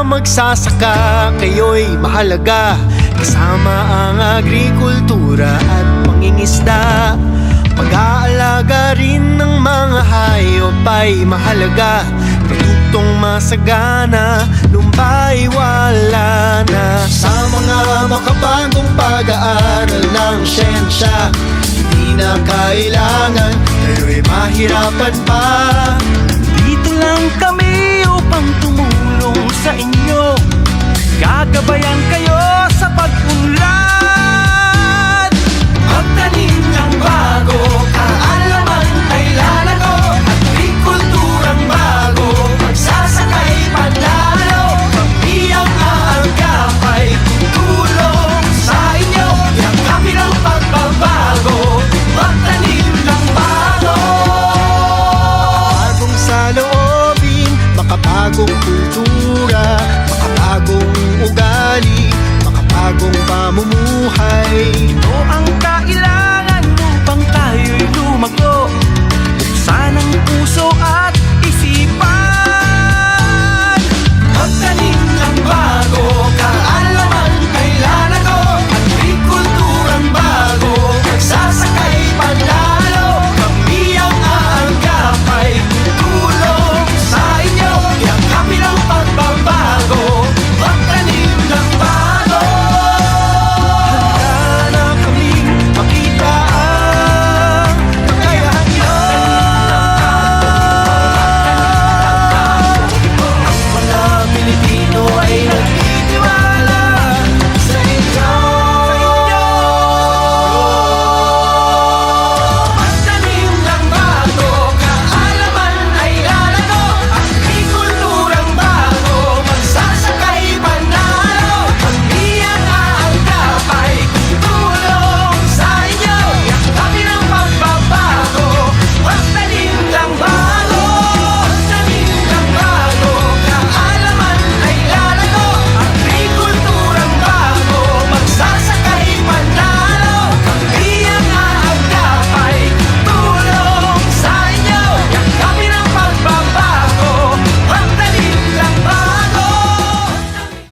magsasaka, kayo'y mahalaga. Kasama ang agrikultura at pangingisda. Pag-aalaga rin ng mga hayop ay mahalaga. Produktong masagana, lumba'y wala na. Sa mga makabagong pag-aaral ng siyensya, hindi na kailangan kayo'y mahirapan pa. Dito lang kami upang tumulong sa inyo, gagabayan kayo sa pag-unlad. Magtanim ng bago, kaalaman ay lalago. Agrikulturang bago, magsasakay panalo. Kami ang aagap ay tutulong sa inyo. Yakapin ang pagbabago, magtanim ng bago. Bagong saloobin, makabagong kultura, makabagong ugali, makabagong pamumuhay. Ito ang kailangan upang tayo'y lumago. Buksan ang puso at